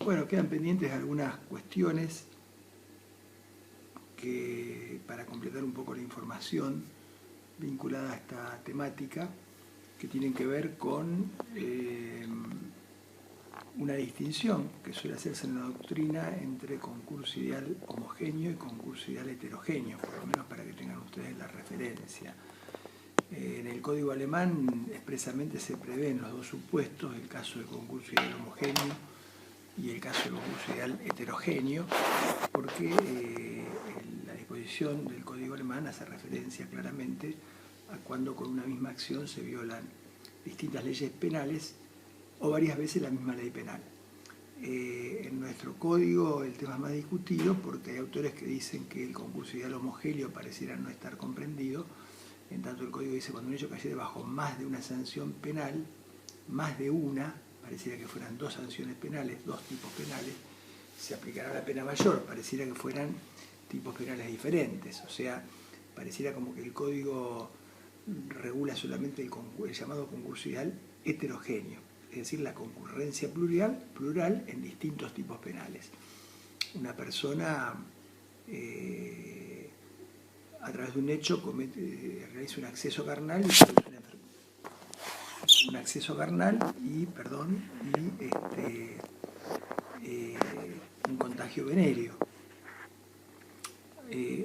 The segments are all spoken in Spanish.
Bueno, quedan pendientes algunas cuestiones que, para completar un poco la información vinculada a esta temática, que tienen que ver con una distinción que suele hacerse en la doctrina entre concurso ideal homogéneo y concurso ideal heterogéneo, por lo menos para que tengan ustedes la referencia. En el código alemán expresamente se prevén los dos supuestos, el caso de concurso ideal homogéneo y el caso de concurso ideal heterogéneo, porque la disposición del código alemán hace referencia claramente a cuando con una misma acción se violan distintas leyes penales o varias veces la misma ley penal. En nuestro código el tema es más discutido porque hay autores que dicen que el concurso ideal homogéneo pareciera no estar comprendido, en tanto el código dice cuando un hecho cayere bajo más de una sanción penal, más de una, pareciera que fueran dos sanciones penales, dos tipos penales, se aplicará la pena mayor, pareciera que fueran tipos penales diferentes, o sea, pareciera como que el código regula solamente el llamado concurso ideal heterogéneo, es decir, la concurrencia plural en distintos tipos penales. Una persona a través de un hecho realiza un acceso carnal y un contagio venéreo.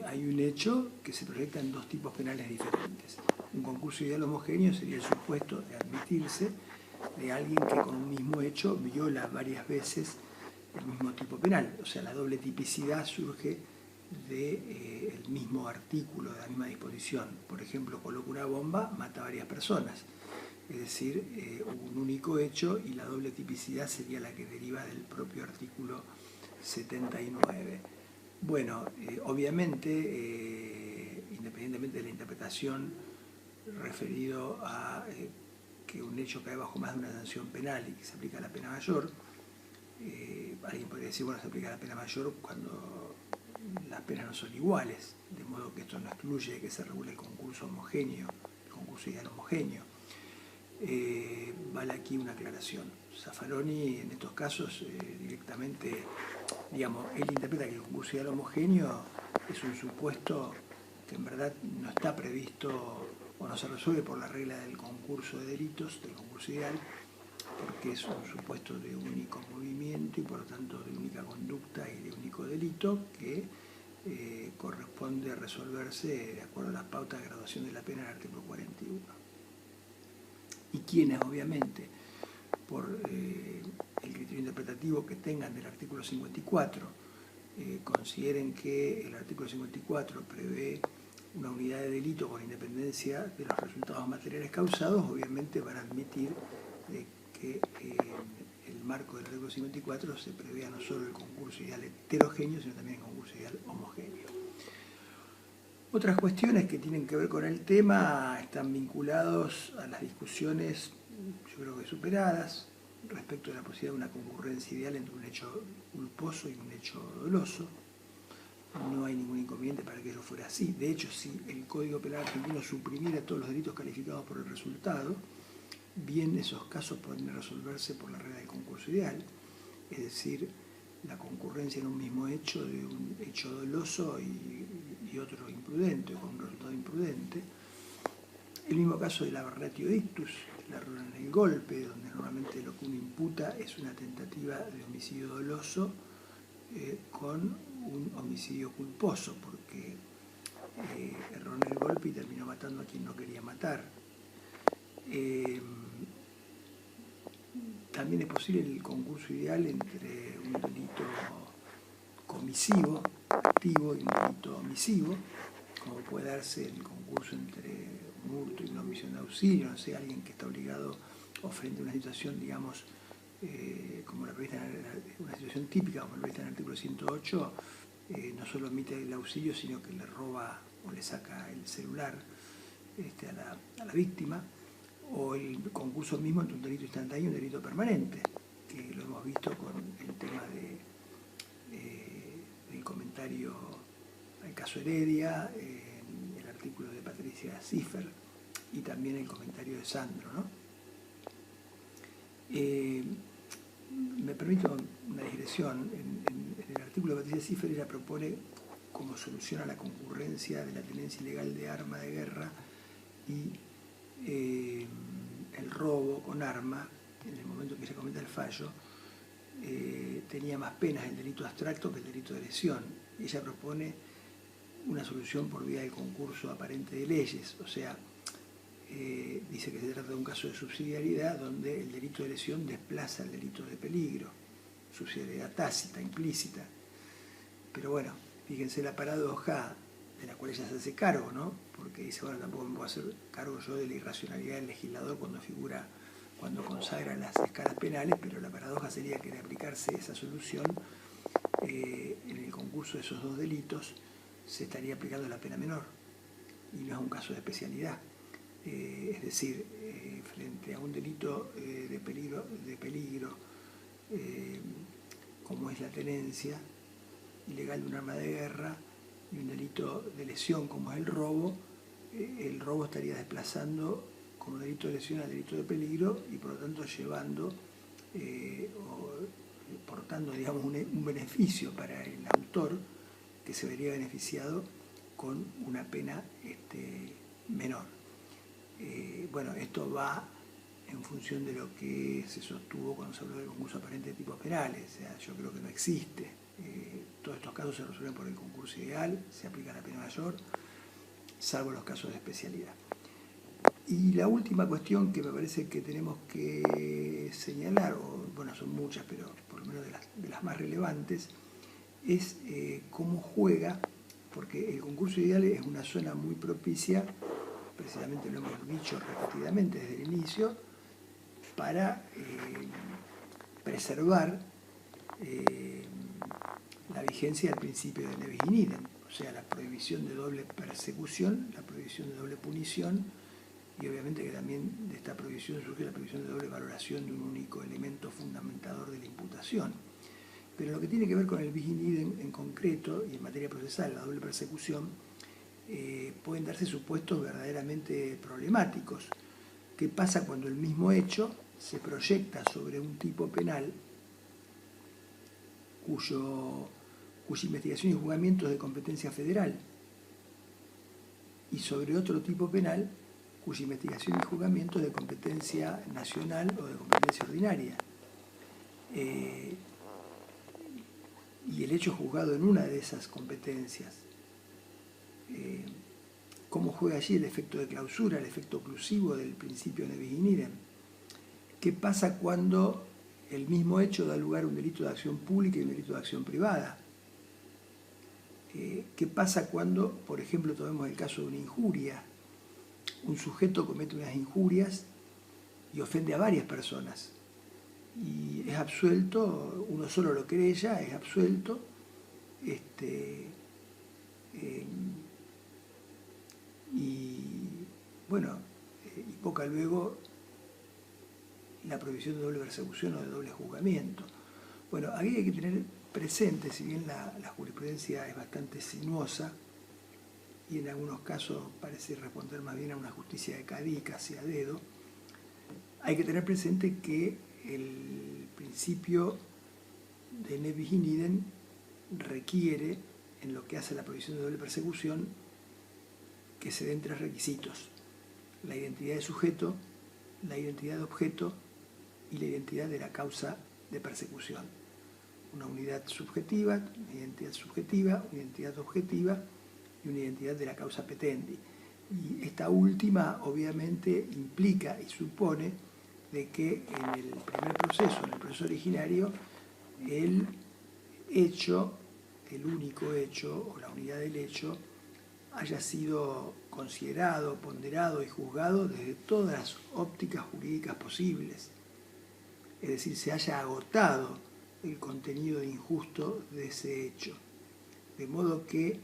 Hay un hecho que se proyecta en dos tipos penales diferentes. Un concurso ideal homogéneo sería el supuesto de admitirse de alguien que con un mismo hecho viola varias veces el mismo tipo penal. O sea, la doble tipicidad surge del mismo artículo, de la misma disposición. Por ejemplo, coloca una bomba, mata a varias personas. Es decir, un único hecho y la doble tipicidad sería la que deriva del propio artículo 79. Bueno, obviamente, independientemente de la interpretación referido a que un hecho cae bajo más de una sanción penal y que se aplica la pena mayor, alguien podría decir, bueno, se aplica la pena mayor cuando las penas no son iguales, de modo que esto no excluye que se regule el concurso homogéneo, el concurso ideal homogéneo. Vale aquí una aclaración. Zaffaroni en estos casos directamente, digamos, él interpreta que el concurso ideal homogéneo es un supuesto que en verdad no está previsto o no se resuelve por la regla del concurso de delitos, del concurso ideal, porque es un supuesto de único movimiento y por lo tanto de única conducta y de único delito que corresponde resolverse de acuerdo a las pautas de graduación de la pena del artículo 41. Y quienes obviamente por el criterio interpretativo que tengan del artículo 54 consideren que el artículo 54 prevé una unidad de delito con independencia de los resultados materiales causados, obviamente van a admitir que en el marco del artículo 54 se prevea no solo el concurso ideal heterogéneo, sino también el concurso ideal homogéneo. Otras cuestiones que tienen que ver con el tema están vinculados a las discusiones, yo creo que superadas, respecto a la posibilidad de una concurrencia ideal entre un hecho culposo y un hecho doloso. No hay ningún inconveniente para que eso fuera así. De hecho, si el Código Penal argentino suprimiera todos los delitos calificados por el resultado, bien esos casos podrían resolverse por la regla del concurso ideal, es decir, la concurrencia en un mismo hecho de un hecho doloso y otro imprudente, con un resultado imprudente. El mismo caso de la ratio ictus, el error en el golpe, donde normalmente lo que uno imputa es una tentativa de homicidio doloso con un homicidio culposo, porque erró en el golpe y terminó matando a quien no quería matar. También es posible el concurso ideal entre un delito comisivo, activo, y un delito omisivo, como puede darse el concurso entre un hurto y una omisión de auxilio, no sé, alguien que está obligado o frente a una situación, digamos, como la prevista en una situación típica, como la prevista en el artículo 108, no solo omite el auxilio, sino que le roba o le saca el celular a la víctima, o el concurso mismo entre un delito instantáneo y un delito permanente, que lo hemos visto con el tema del comentario al caso Heredia, el artículo de Patricia Ziffer y también el comentario de Sandro, ¿no? Me permito una lesión. En el artículo de Patricia Ziffer ella propone como solución a la concurrencia de la tenencia ilegal de arma de guerra y el robo con arma, en el momento que se cometa el fallo, tenía más penas el delito abstracto que el delito de lesión. Ella propone una solución por vía del concurso aparente de leyes, o sea, dice que se trata de un caso de subsidiariedad donde el delito de lesión desplaza el delito de peligro, subsidiariedad tácita, implícita. Pero bueno, fíjense la paradoja de la cual ella se hace cargo, ¿no? Porque dice, bueno, tampoco me puedo hacer cargo yo de la irracionalidad del legislador cuando consagra las escalas penales, pero la paradoja sería que de aplicarse esa solución, en el concurso de esos dos delitos se estaría aplicando la pena menor, y no es un caso de especialidad. Es decir, frente a un delito de peligro como es la tenencia ilegal de un arma de guerra, y un delito de lesión como es el robo estaría desplazando como delito de lesión al delito de peligro y por lo tanto llevando o portando, digamos, un beneficio para el autor que se vería beneficiado con una pena menor. Bueno, esto va en función de lo que se sostuvo cuando se habló del concurso aparente de tipos penales. O sea, yo creo que no existe. Todos estos casos se resuelven por el concurso ideal, se aplica la pena mayor, salvo los casos de especialidad. Y la última cuestión que me parece que tenemos que señalar, o bueno, son muchas, pero por lo menos de las más relevantes, es cómo juega, porque el concurso ideal es una zona muy propicia, precisamente lo hemos dicho repetidamente desde el inicio, para preservar la vigencia del principio de Nevis in idem, o sea, la prohibición de doble persecución, la prohibición de doble punición, y obviamente que también de esta prohibición surge la prohibición de doble valoración de un único elemento fundamentador de la imputación. Pero lo que tiene que ver con el bis in idem en concreto, y en materia procesal, la doble persecución, pueden darse supuestos verdaderamente problemáticos. ¿Qué pasa cuando el mismo hecho se proyecta sobre un tipo penal cuya investigación y juzgamiento es de competencia federal y sobre otro tipo penal cuya investigación y juzgamiento es de competencia nacional o de competencia ordinaria? Y el hecho juzgado en una de esas competencias, ¿cómo juega allí el efecto de clausura, el efecto oclusivo del principio de Nevis in idem? ¿Qué pasa cuando el mismo hecho da lugar a un delito de acción pública y un delito de acción privada? ¿Qué pasa cuando, por ejemplo, tomemos el caso de una injuria? Un sujeto comete unas injurias y ofende a varias personas. Y es absuelto, uno solo lo querella, es absuelto, y bueno, invoca luego la prohibición de doble persecución o de doble juzgamiento. Bueno, aquí hay que tener presente, si bien la jurisprudencia es bastante sinuosa y en algunos casos parece responder más bien a una justicia de cadí, casi a dedo, hay que tener presente que el principio de Nevis in idem requiere, en lo que hace a la prohibición de doble persecución, que se den tres requisitos: la identidad de sujeto, la identidad de objeto y la identidad de la causa de persecución. Una unidad subjetiva, una identidad subjetiva, una identidad objetiva y una identidad de la causa petendi. Y esta última obviamente implica y supone de que en el primer proceso, en el proceso originario, el hecho, el único hecho o la unidad del hecho haya sido considerado, ponderado y juzgado desde todas las ópticas jurídicas posibles. Es decir, se haya agotado el contenido injusto de ese hecho. De modo que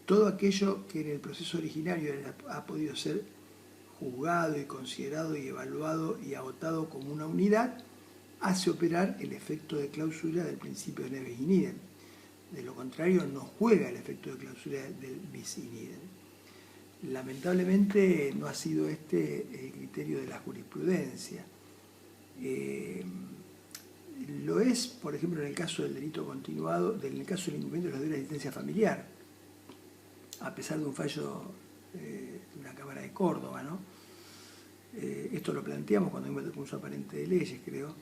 todo aquello que en el proceso originario ha podido ser juzgado y considerado y evaluado y agotado como una unidad, hace operar el efecto de clausura del principio de Nevis in idem. De lo contrario, no juega el efecto de clausura del bis in idem. Lamentablemente no ha sido este el criterio de la jurisprudencia. Lo es, por ejemplo, en el caso del delito continuado, en el caso del incumplimiento de los deberes de asistencia familiar, a pesar de un fallo de una Cámara de Córdoba, ¿no? Esto lo planteamos cuando vimos el recurso aparente de leyes, creo.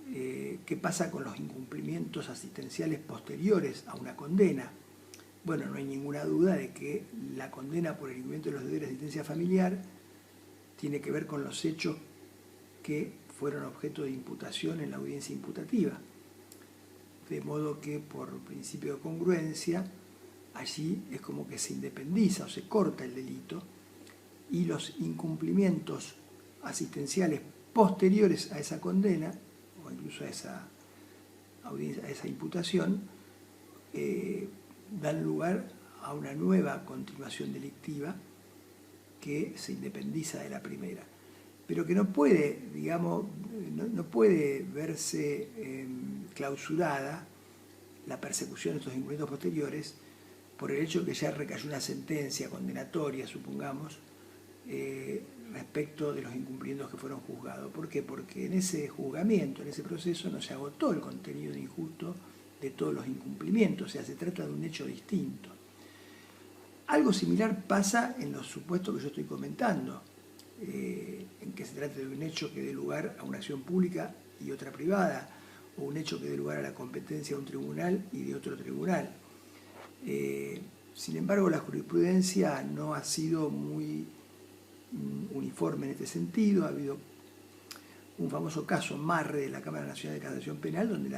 ¿Qué pasa con los incumplimientos asistenciales posteriores a una condena? Bueno, no hay ninguna duda de que la condena por el incumplimiento de los deberes de asistencia familiar tiene que ver con los hechos que fueron objeto de imputación en la audiencia imputativa. De modo que, por principio de congruencia, allí es como que se independiza o se corta el delito y los incumplimientos asistenciales posteriores a esa condena o incluso a esa audiencia, a esa imputación, dan lugar a una nueva continuación delictiva que se independiza de la primera, pero que no puede, digamos, no puede verse clausurada la persecución de estos incumplimientos posteriores por el hecho que ya recayó una sentencia condenatoria, supongamos, respecto de los incumplimientos que fueron juzgados. ¿Por qué? Porque en ese juzgamiento, en ese proceso, no se agotó el contenido injusto de todos los incumplimientos, o sea, se trata de un hecho distinto. Algo similar pasa en los supuestos que yo estoy comentando, en que se trata de un hecho que dé lugar a una acción pública y otra privada, o un hecho que dé lugar a la competencia de un tribunal y de otro tribunal. Sin embargo, la jurisprudencia no ha sido muy uniforme en este sentido. Ha habido un famoso caso, Marre, de la Cámara Nacional de Casación Penal, donde de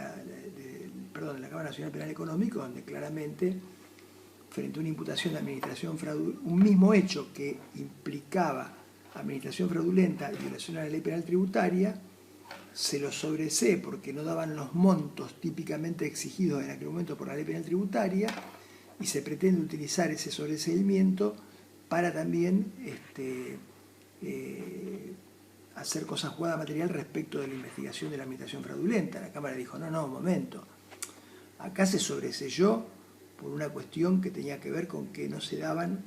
la Cámara Nacional Penal Económico, donde claramente, frente a una imputación de administración fraudulenta, un mismo hecho que implicaba administración fraudulenta y violación a la ley penal tributaria, se lo sobresee porque no daban los montos típicamente exigidos en aquel momento por la ley penal tributaria, y se pretende utilizar ese sobreseimiento para también hacer cosa jugada material respecto de la investigación de la administración fraudulenta. La Cámara dijo, no, un momento, acá se sobreseyó por una cuestión que tenía que ver con que no se daban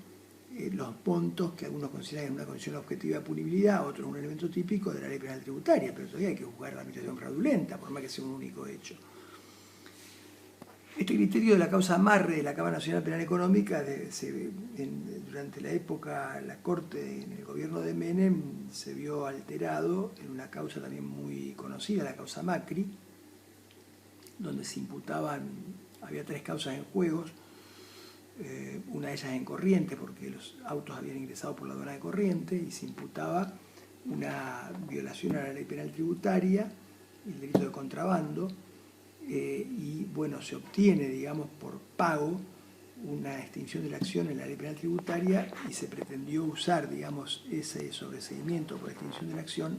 los montos que algunos consideran una condición objetiva de punibilidad, otros un elemento típico de la ley penal tributaria, pero todavía hay que juzgar la administración fraudulenta, por más que sea un único hecho. Este criterio de la causa Marre de la Cámara Nacional Penal Económica, durante la época, la Corte, en el gobierno de Menem, se vio alterado en una causa también muy conocida, la causa Macri, donde se imputaban, había 3 causas en juego, una de ellas en Corrientes, porque los autos habían ingresado por la aduana de Corrientes, y se imputaba una violación a la ley penal tributaria, el delito de contrabando, y bueno, se obtiene, digamos, por pago una extinción de la acción en la ley penal tributaria, y se pretendió usar, digamos, ese sobreseimiento por extinción de la acción